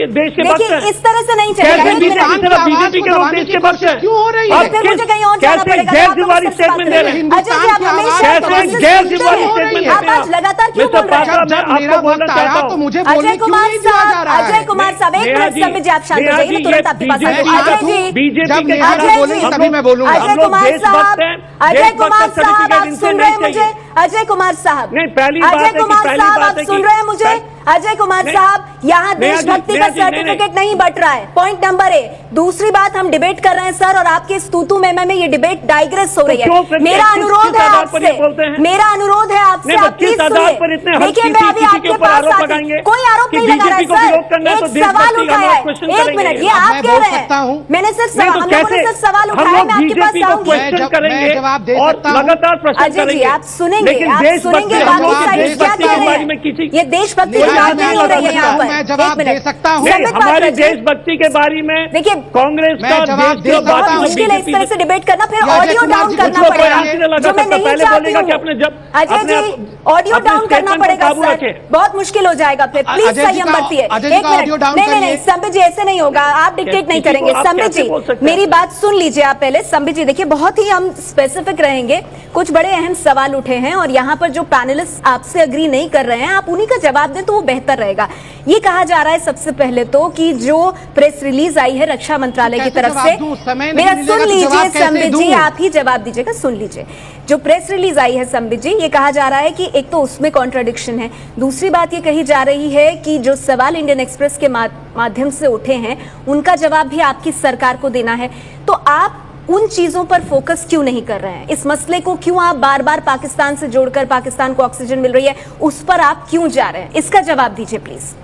देश के वक्त इस तरह से नहीं चलेगा। बीजेपी के लोग देश के वक्त क्यों हो रही है? फिर मुझे कहीं और जाना पड़ेगा। गैर-जिम्मेदारी स्टेटमेंट दे रहे हैं। अजय जी, आप हमेशा गैर-जिम्मेदारी स्टेटमेंट आप आज लगातार क्यों बोल रहे हैं? आपको बोलना चाहता हूं, तो मुझे अजय कुमार साहब, अजय कुमार साहब, 1 मिनट। संबित जी, आप शांत हो जाइए, मैं तुरंत आपके पास आऊंगी। अजय जी, बीजेपी तभी मैं बोलूंगा। अजय कुमार साहब, अजय कुमार साहब, आप सुन रहे हैं मुझे? अजय कुमार साहब, अजय कुमार साहब, आप सुन रहे हैं मुझे? अजय कुमार साहब, यहाँ देशभक्ति का सर्टिफिकेट नहीं बट रहा है, पॉइंट नंबर 1। दूसरी बात, हम डिबेट कर रहे हैं सर, और आपके इस तूतू में ये डिबेट डाइग्रेस हो रही है। मेरा अनुरोध है आपसे, मेरा अनुरोध है आपसे, आप प्लीज सुनिए। देखिए, मैं अभी आपके पास कोई आरोप नहीं लगा रहा है सर, एक सवाल उठाया है। 1 मिनट, ये आप कह रहे हैं, मैंने सिर्फ हम लोगों ने सिर्फ सवाल उठाया, मैं आपके पास आऊंगी। जवाब दे सकता हूं। लगातार प्रश्न अजय जी, आप सुनेंगे, बाकी साइड क्या कह रहे हैं? ये देशभक्ति नहीं हो रही है यहाँ पर। मैं जवाब दे सकता हूँ। हमारी देशभक्ति के बारे में देखिए, कांग्रेस का बहुत मुश्किल है इस तरह से डिबेट करना, फिर ऑडियो डाउन करना पड़ेगा, जो मैं नहीं चाहती हूँ। अजय जी, ऑडियो डाउन करना पड़ेगा सर, बहुत मुश्किल हो जाएगा फिर, प्लीज संयम बरतिए। 1 मिनट, नहीं, संबित जी, ऐसे नहीं होगा, आप डिक्टेट नहीं करेंगे। संबित जी, मेरी बात सुन लीजिए आप पहले। संबित जी, देखिए, बहुत ही हम स्पेसिफिक रहेंगे, कुछ बड़े अहम सवाल उठे हैं, और यहाँ पर जो पैनलिस्ट आपसे अग्री नहीं कर रहे हैं, आप उन्हीं का जवाब दें तो वो बेहतर रहेगा। ये कहा जा रहा है सबसे पहले तो कि जो प्रेस रिलीज आई है रक्षा मंत्रालय की तरफ से, मेरा सुन लीजिए संबित जी, आप ही जवाब दीजिएगा, सुन लीजिए। जो प्रेस रिलीज आई है संबित जी, ये कहा जा रहा है कि एक तो उसमें कॉन्ट्रडिक्शन है, दूसरी बात ये कही जा रही है कि जो सवाल इंडियन एक्सप्रेस के माध्यम से उठे हैं उनका जवाब भी आपकी सरकार को देना है। तो आप उन चीजों पर फोकस क्यों नहीं कर रहे हैं? इस मसले को क्यों आप बार बार पाकिस्तान से जोड़कर, पाकिस्तान को ऑक्सीजन मिल रही है उस पर आप क्यों जा रहे हैं? इसका जवाब दीजिए प्लीज।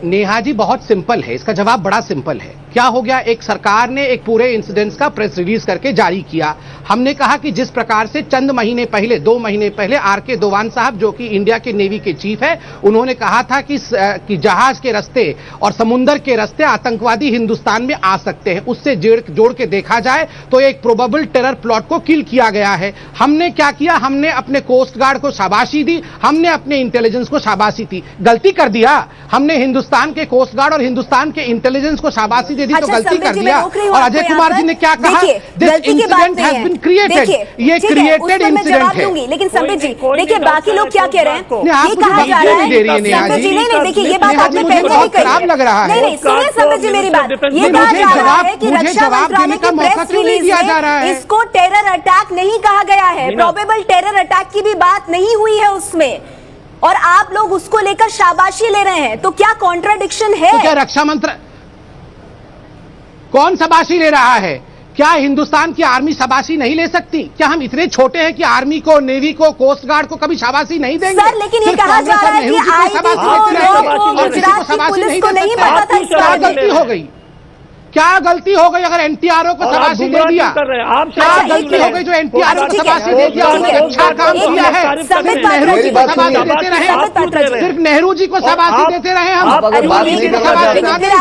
नेहा जी, बहुत सिंपल है, इसका जवाब बड़ा सिंपल है। क्या हो गया, एक सरकार ने एक पूरे इंसिडेंट्स का प्रेस रिलीज करके जारी किया। हमने कहा कि जिस प्रकार से चंद महीने पहले, 2 महीने पहले आर.के. दोवान साहब, जो कि इंडिया के नेवी के चीफ है, उन्होंने कहा था कि जहाज के रास्ते और समुंदर के रास्ते आतंकवादी हिंदुस्तान में आ सकते हैं। उससे जोड़ के देखा जाए तो एक प्रोबेबल टेरर प्लॉट को किल किया गया है। हमने क्या किया, हमने अपने कोस्ट गार्ड को शाबाशी दी, हमने अपने इंटेलिजेंस को शाबाशी दी। गलती कर दिया हमने, हिंदुस्तान के कोस्ट गार्ड और हिंदुस्तान के इंटेलिजेंस को शाबाशी दे दी तो गलती कर दिया। और अजय कुमार जी ने क्या कहा, this incident has been created, ये क्रिएटेड इंसिडेंट है। लेकिन संबित जी देखिए, बाकी लोग क्या कह रहे हैं, ये कहा जा रहा है संबित जी, नहीं देखिए ये बात आपने पहले नहीं कही, खराब लग रहा है। नहीं सुनिए संबित जी मेरी बात, ये कहा जा रहा है कि रक्षा मंत्रालय की प्रेस रिलीज में इसको टेरर अटैक नहीं कहा गया है, प्रोबेबल टेरर अटैक की भी बात नहीं हुई है उसमें, और आप लोग उसको लेकर शाबाशी ले रहे हैं। तो क्या कॉन्ट्राडिक्शन है? तो क्या रक्षा मंत्री कौन शाबाशी ले रहा है? क्या हिंदुस्तान की आर्मी शाबाशी नहीं ले सकती? क्या हम इतने छोटे हैं कि आर्मी को, नेवी को, कोस्ट गार्ड को कभी शाबाशी नहीं देंगे? सर लेकिन ये कहा जा रहा है कि आईटी को, गुजरात की पुलिस को नहीं पता था। क्या गलती हो गई? क्या गलती हो गई अगर एनटीआरओ को शाबाशी दे दिया? क्या गलती हो गई जो एनटीआरओ को शाबाशी दे दिया? उन्होंने अच्छा काम किया है। सिर्फ नेहरू जी को शाबाशी देते रहे, सिर्फ नेहरू जी को शाबाशी देते रहे हम। आप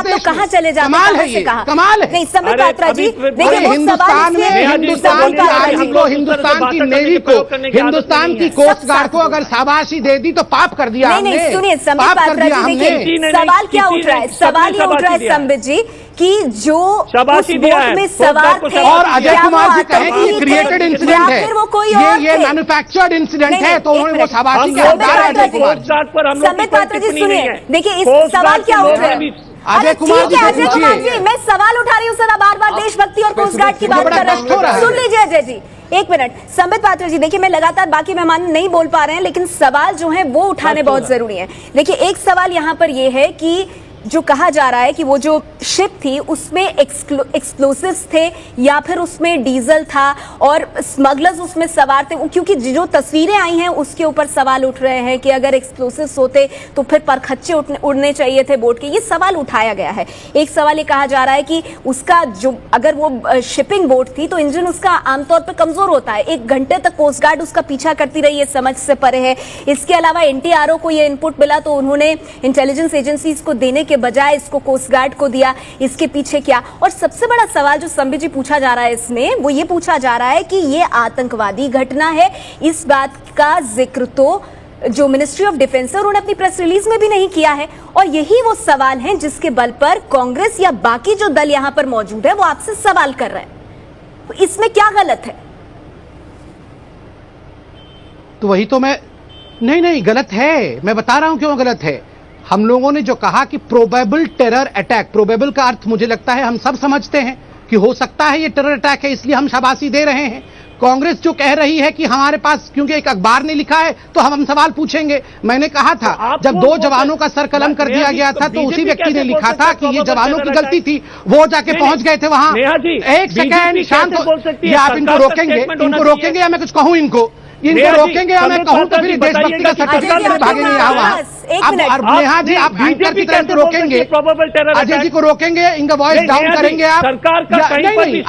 लोग कहाँ चले जाते हैं? कमाल है ये, कमाल है। नहीं संबित पात्रा जी देखिए, हिंदुस्तान में हिंदुस्तान की आर्मी को, हिंदुस्तान की नेवी को, हिंदुस्तान की कोस्ट गार्ड को अगर शाबाशी दे दी तो पाप कर दिया हमने। नहीं सुनिए संबित पात्रा जी, देखिए सवाल क्या उठ रहा है, सवाल ये उठ रहा है संबित जी कि जो उस बोट में सवार थे, और अजय कुमार जी कहें कि ये क्रिएटेड इंसिडेंट है, फिर वो कोई ये मैन्युफैक्चर्ड इंसिडेंट है, तो उन्होंने वो शाबाशी के हकदार हैं अजय कुमार जी। संबित पात्रा जी सुनिए, देखिए इस सवाल क्या उठ रहा है? अजय कुमार जी, अजय कुमार जी मैं सवाल उठा रही हूँ सर, बार बार देशभक्ति और कोस्ट गार्ड की बात कर रहे हैं। सुन लीजिए अजय जी, एक मिनट। संबित पात्रा जी देखिए, मैं लगातार बाकी मेहमान नहीं बोल पा रहे हैं, लेकिन सवाल जो है वो उठाने बहुत जरूरी है। देखिए एक सवाल यहाँ पर ये है कि जो कहा जा रहा है कि वो जो शिप थी उसमें एक्सप्लोसिव्स थे या फिर उसमें डीजल था और स्मगलर्स उसमें सवार थे, क्योंकि जो तस्वीरें आई हैं उसके ऊपर सवाल उठ रहे हैं कि अगर एक्सप्लोसिव्स होते तो फिर परखच्चे उड़ने चाहिए थे बोट के। ये सवाल उठाया गया है। एक सवाल ये कहा जा रहा है कि उसका जो, अगर वो शिपिंग बोट थी तो इंजन उसका आमतौर पर कमजोर होता है, 1 घंटे तक कोस्ट गार्ड उसका पीछा करती रही, ये समझ से परे है। इसके अलावा एनटीआरओ को ये इनपुट मिला तो उन्होंने इंटेलिजेंस एजेंसीज को देने के बजाय इसको कोस्ट गार्ड को दिया। इसके पीछे क्या? और सबसे बड़ा सवाल जो संबित जी पूछा जा रहा है इसमें, वो ये पूछा जा रहा है कि ये आतंकवादी घटना है। इस बात का जिक्र तो जो मिनिस्ट्री ऑफ डिफेंस है उन्होंने अपनी प्रेस रिलीज में भी नहीं किया है, और यही वो सवाल हैं जिसके बल पर कांग्रेस या बाकी जो दल यहां पर मौजूद है वो आपसे सवाल कर रहे हैं। तो इसमें क्या गलत है? तो वही तो मैं, नहीं गलत है, मैं बता रहा हूं क्यों गलत है। हम लोगों ने जो कहा कि प्रोबेबल टेरर अटैक, प्रोबेबल का अर्थ मुझे लगता है हम सब समझते हैं कि हो सकता है ये टेरर अटैक है, इसलिए हम शाबाशी दे रहे हैं। कांग्रेस जो कह रही है कि हमारे पास क्योंकि एक अखबार ने लिखा है तो हम सवाल पूछेंगे। मैंने कहा था जब 2 जवानों का सर कलम कर दिया गया था तो उसी व्यक्ति ने लिखा था कि ये जवानों की गलती थी, वो जाके पहुंच गए थे वहां। एक सेकेंड शांत हो, ये आप इनको रोकेंगे या मैं कुछ कहूं इनको रोकेंगे या मैं कहूं तो फिर देशभक्ति का सर्टिफिकेट में भागेंगे यहाँ वहाँ। अब नेहा जी आप एंकर की तरह रोकेंगे, अजय जी को रोकेंगे, इनका वॉइस डाउन करेंगे आप? नहीं,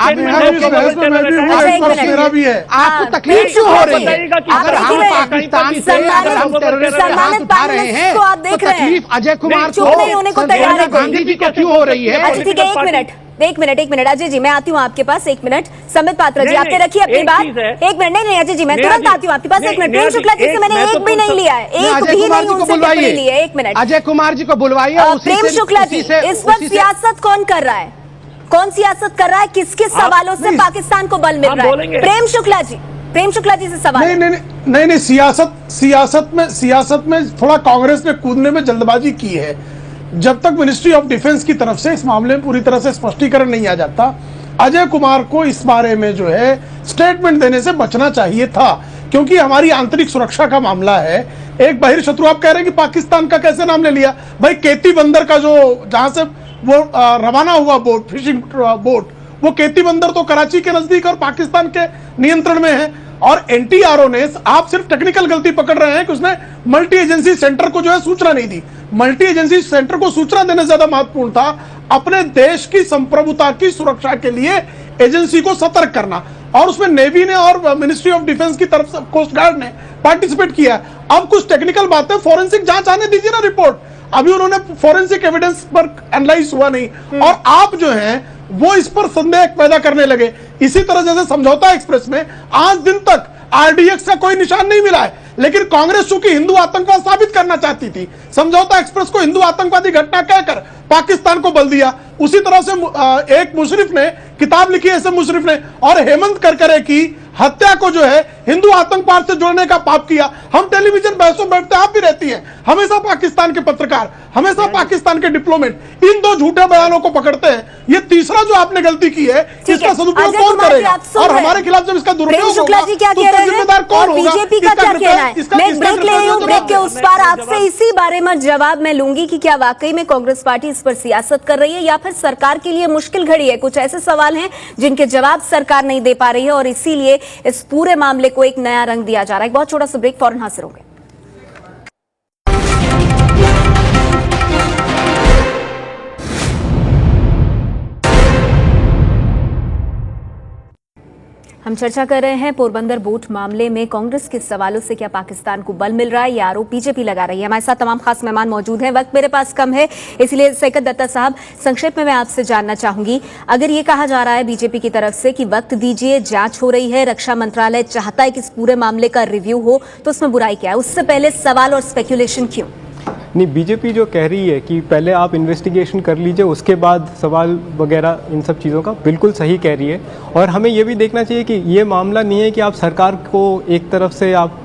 आपको तकलीफ क्यों हो रही है? अगर हम पाकिस्तान से अगर हम टेररिस्ट उठा रहे हैं तो तकलीफ अजय कुमार को, गांधी जी को क्यों हो रही है? ठीक है, एक मिनट अजय जी मैं आती हूँ आपके पास, 1 मिनट। संबित पात्रा जी आपने रखी अपनी बात, 1 मिनट। नहीं अजय जी मैं तुरंत आती हूँ आपके पास, 1 मिनट। प्रेम शुक्ला जी से मैंने एक भी नहीं लिया है, एक भी नहीं उनसे टिप्पणी ली है। 1 मिनट अजय कुमार जी को बुलवाइए। प्रेम शुक्ला जी इस वक्त सियासत कौन कर रहा है? कौन सियासत कर रहा है? किसके सवालों से पाकिस्तान को बल मिल रहा है? प्रेम शुक्ला जी प्रेम शुक्ला जी से सवाल नहीं, सियासत में थोड़ा कांग्रेस ने कूदने में जल्दबाजी की है। जब तक मिनिस्ट्री ऑफ डिफेंस की तरफ से इस मामले में पूरी तरह से स्पष्टीकरण नहीं आ जाता, अजय कुमार को इस बारे में जो है स्टेटमेंट देने से बचना चाहिए था, क्योंकि हमारी आंतरिक सुरक्षा का मामला है। एक बहिर्शत्रु, आप कह रहे हैं कि पाकिस्तान का कैसे नाम ले लिया भाई, केती बंदर का जो जहां से वो रवाना हुआ बोट, फिशिंग बोट, वो केती बंदर तो कराची के नजदीक और पाकिस्तान के नियंत्रण में है। और एनटीआरओ ने, आप सिर्फ टेक्निकल गलती पकड़ रहे हैं कि उसने मल्टी एजेंसी सेंटर को जो है सूचना नहीं दी। मल्टी एजेंसी सेंटर को सूचना देने ज्यादा महत्वपूर्ण था अपने देश की संप्रभुता की सुरक्षा के लिए एजेंसी को सतर्क करना, और उसमें नेवी ने और मिनिस्ट्री ऑफ डिफेंस की तरफ से कोस्ट गार्ड ने पार्टिसिपेट किया। अब कुछ टेक्निकल बातें, फॉरेंसिक जांच आने दीजिए ना रिपोर्ट, अभी उन्होंने फॉरेंसिक एविडेंस पर एनालाइज हुआ नहीं, और आप जो हैं वो इस पर संदेह पैदा करने लगे। इसी तरह जैसे समझौता एक्सप्रेस में आज दिन तक आरडीएक्स का कोई निशान नहीं मिला है, लेकिन कांग्रेस चूंकि हिंदू आतंकवाद साबित करना चाहती थी, समझौता एक्सप्रेस को हिंदू आतंकवादी घटना कहकर पाकिस्तान को बल दिया। उसी तरह से एक मुशरिफ ने किताब लिखी है, ऐसे मुशरिफ ने, और हेमंत करकरे की हत्या को जो है हिंदू आतंकवाद से जोड़ने का पाप किया। हम टेलीविजन बहसों बैठते, आप भी रहती हैं, हमेशा पाकिस्तान के पत्रकार, हमेशा पाकिस्तान के डिप्लोमेट इन दो झूठे बयानों को पकड़ते हैं। ये तीसरा जो आपने गलती की है, इसका सदुपयोग कौन करेगा, और हमारे खिलाफ जब इसका दुरुपयोग होगा तो जिम्मेदार कौन होगा? बीजेपी का क्या कहना है? मैं एक ब्रेक ले रही हूं, ब्रेक के उस पार आपसे इसी बारे में जवाब मैं लूंगी कि क्या वाकई में कांग्रेस पार्टी इस पर सियासत कर रही है या फिर सरकार के लिए मुश्किल घड़ी है। कुछ ऐसे सवाल हैं जिनके जवाब सरकार नहीं दे पा रही है और इसीलिए इस पूरे मामले को एक नया रंग दिया जा रहा है। एक बहुत छोटा सा ब्रेक, फौरन हाजिर होंगे। हम चर्चा कर रहे हैं पोरबंदर बोट मामले में कांग्रेस के सवालों से क्या पाकिस्तान को बल मिल रहा है, यह आरोप बीजेपी लगा रही है। हमारे साथ तमाम खास मेहमान मौजूद हैं, वक्त मेरे पास कम है, इसलिए सैकत दत्ता साहब, संक्षेप में मैं आपसे जानना चाहूंगी, अगर ये कहा जा रहा है बीजेपी की तरफ से कि वक्त दीजिए, जांच हो रही है, रक्षा मंत्रालय चाहता है कि इस पूरे मामले का रिव्यू हो, तो उसमें बुराई क्या है? उससे पहले सवाल और स्पेकुलेशन क्यों? नहीं, बीजेपी जो कह रही है कि पहले आप इन्वेस्टिगेशन कर लीजिए, उसके बाद सवाल वगैरह, इन सब चीज़ों का बिल्कुल सही कह रही है। और हमें ये भी देखना चाहिए कि ये मामला नहीं है कि आप सरकार को एक तरफ से आप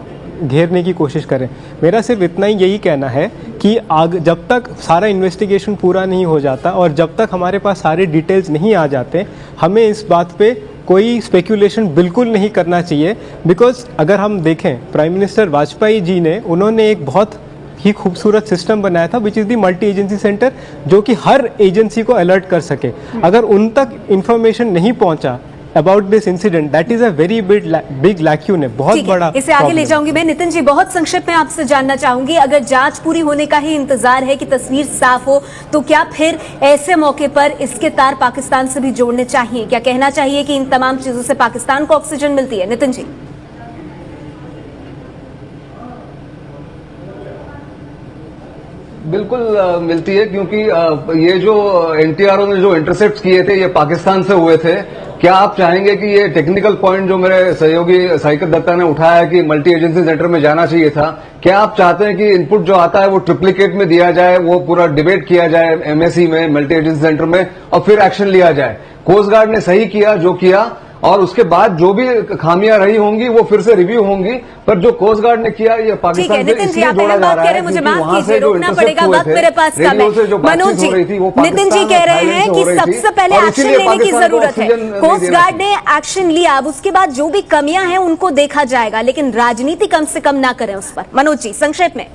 घेरने की कोशिश करें। मेरा सिर्फ इतना ही यही कहना है कि जब तक सारा इन्वेस्टिगेशन पूरा नहीं हो जाता और जब तक हमारे पास सारे डिटेल्स नहीं आ जाते, हमें इस बात पे कोई स्पेकुलेशन बिल्कुल नहीं करना चाहिए। बिकॉज अगर हम देखें, प्राइम मिनिस्टर वाजपेयी जी ने, उन्होंने एक बहुत ही खूबसूरत सिस्टम बनाया था which is the multi agency centre, जो कि हर एजेंसी को अलर्ट कर सके। अगर उन तक इंफॉर्मेशन नहीं पहुंचा about this incident, that is a very big lacuna है, बहुत बड़ा। इसे आगे ले जाऊंगी मैं। नितिन जी, बहुत संक्षिप्त में आपसे जानना चाहूंगी, अगर जांच पूरी होने का ही इंतजार है कि तस्वीर साफ हो, तो क्या फिर ऐसे मौके पर इसके तार पाकिस्तान से भी जोड़ने चाहिए? क्या कहना चाहिए कि इन तमाम चीजों से पाकिस्तान को ऑक्सीजन मिलती है? नितिन जी। बिल्कुल मिलती है, क्योंकि ये जो एनटीआरओ ने जो इंटरसेप्ट किए थे, ये पाकिस्तान से हुए थे। क्या आप चाहेंगे कि ये टेक्निकल पॉइंट जो मेरे सहयोगी सैकत दत्ता ने उठाया कि मल्टी एजेंसी सेंटर में जाना चाहिए था, क्या आप चाहते हैं कि इनपुट जो आता है वो ट्रिप्लिकेट में दिया जाए, वो पूरा डिबेट किया जाए एमएससी में, मल्टी एजेंसी सेंटर में, और फिर एक्शन लिया जाए? कोस्ट गार्ड ने सही किया जो किया, और उसके बाद जो भी खामियां रही होंगी वो फिर से रिव्यू होंगी, पर जो कोस्ट गार्ड ने किया ये पाकिस्तान से इसलिए जोड़ा जा रहा है मुझे माफ कीजिए, रोकना पड़ेगा, वक्त मेरे पास कम है। मनोज जी, नितिन जी कह रहे हैं कि सबसे पहले एक्शन लेने की जरूरत है। कोस्ट गार्ड ने एक्शन लिया, अब उसके बाद जो भी कमियां हैं उनको देखा जाएगा, लेकिन राजनीति कम से कम ना करें उस पर। मनोज जी, संक्षेप में।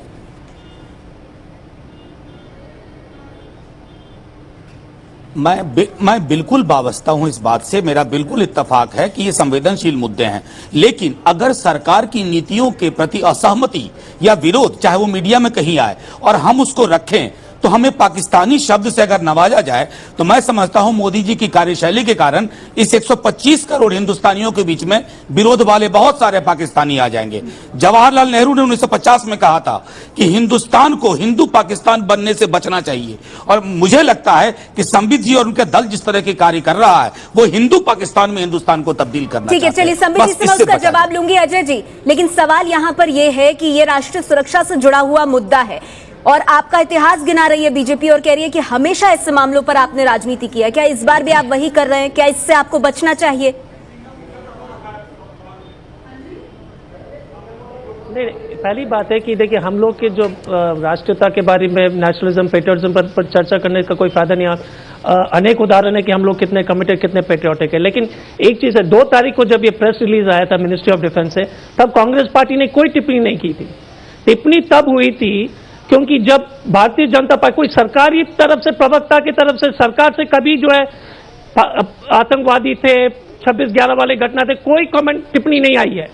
मैं बिल्कुल वाबस्ता हूं इस बात से, मेरा बिल्कुल इत्तेफाक है कि ये संवेदनशील मुद्दे हैं, लेकिन अगर सरकार की नीतियों के प्रति असहमति या विरोध, चाहे वो मीडिया में कहीं आए, और हम उसको रखें, तो हमें पाकिस्तानी शब्द से अगर नवाजा जाए, तो मैं समझता हूं मोदी जी की कार्यशैली के कारण इस 125 करोड़ हिंदुस्तानियों के बीच में विरोध वाले बहुत सारे पाकिस्तानी आ जाएंगे। जवाहरलाल नेहरू ने 1950 में कहा था कि हिंदुस्तान को हिंदू पाकिस्तान बनने से बचना चाहिए, और मुझे लगता है कि संबित जी और उनका दल जिस तरह के कार्य कर रहा है, वो हिंदू पाकिस्तान में हिंदुस्तान को तब्दील करना ठीक है। चलिए, संबित जी से मैं उसका जवाब लूंगी। अजय जी, लेकिन सवाल यहां पर यह है कि यह राष्ट्रीय सुरक्षा से जुड़ा हुआ मुद्दा है और आपका इतिहास गिना रही है बीजेपी और कह रही है कि हमेशा ऐसे मामलों पर आपने राजनीति किया। क्या इस बार भी आप वही कर रहे हैं? क्या इससे आपको बचना चाहिए? नहीं, पहली बात है कि देखिए हम लोग के जो राष्ट्रीयता के बारे में, नेशनलिज्म, पेट्रियटिज्म पर चर्चा करने का कोई फायदा नहीं। अनेक उदाहरण है कि हम लोग कितने कमिटेड, कितने पेट्रियोटिक है। लेकिन एक चीज है, 2 तारीख को जब ये प्रेस रिलीज आया था मिनिस्ट्री ऑफ डिफेंस से, तब कांग्रेस पार्टी ने कोई टिप्पणी नहीं की थी। टिप्पणी तब हुई थी क्योंकि जब भारतीय जनता पार्टी, कोई सरकारी तरफ से, प्रवक्ता की तरफ से, सरकार से कभी जो है आतंकवादी थे, 26/11 वाले घटना थे, कोई कमेंट, टिप्पणी नहीं आई है।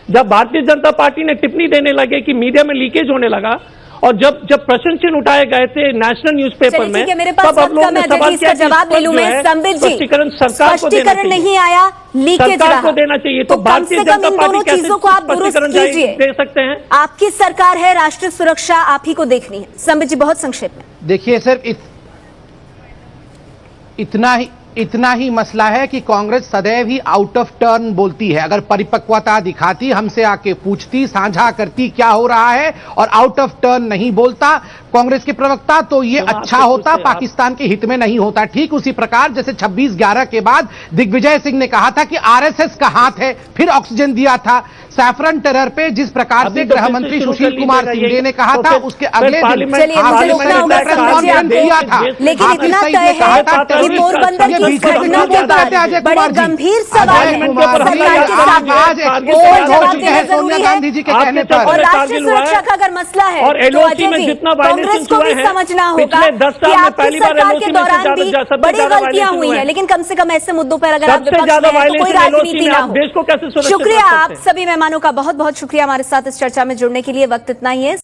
जब भारतीय जनता पार्टी ने टिप्पणी देने लगे कि मीडिया में लीकेज होने लगा, और जब प्रश्न चिन्ह उठाए गए थे नेशनल न्यूज़पेपर में, मेरे पास तब अब लोगों ने सवाल किया कि जवाब ले लूं मैं। संबित जी, स्पष्टीकरण नहीं आया, लीकेज रहा, को देना चाहिए। तो कम से कम इन दोनों चीजों को आप दुरुस्त कीजिए। दे सकते हैं। आपकी सरकार है, राष्ट्रीय सुरक्षा आप ही को देखनी है। संबित जी, बहुत संक्षेप में। देखिए सर, इतना ही मसला है कि कांग्रेस सदैव ही आउट ऑफ टर्न बोलती है। अगर परिपक्वता दिखाती, हमसे आके पूछती, साझा करती क्या हो रहा है, और आउट ऑफ टर्न नहीं बोलता कांग्रेस के प्रवक्ता, तो ये अच्छा होता, पाकिस्तान के हित में नहीं होता। ठीक उसी प्रकार जैसे 26/11 के बाद दिग्विजय सिंह ने कहा था कि आरएसएस का हाथ है, फिर ऑक्सीजन दिया था। सैफरन टेरर पे जिस प्रकार से गृह मंत्री सुशील कुमार सिंधे ने कहा था, उसके अगले दिन दिया था। लेकिन इतना तय है कि पोरबंदर की घटना के बाद बड़े गंभीर सवाल हैं सरकार के सामने, सोनिया गांधी जी के कहने पर। और राष्ट्रीय सुरक्षा का अगर मसला है तो अजय जी, कांग्रेस को भी समझना होगा कि आपकी सरकार के दौरान भी बड़ी गलतियां हुई हैं, लेकिन कम से कम ऐसे मुद्दों पर अगर आप विपक्ष में हैं तो कोई राजनीति ना हो। शुक्रिया, आप सभी मेहमानों का बहुत बहुत शुक्रिया हमारे साथ इस चर्चा में जुड़ने के लिए। वक्त इतना ही है।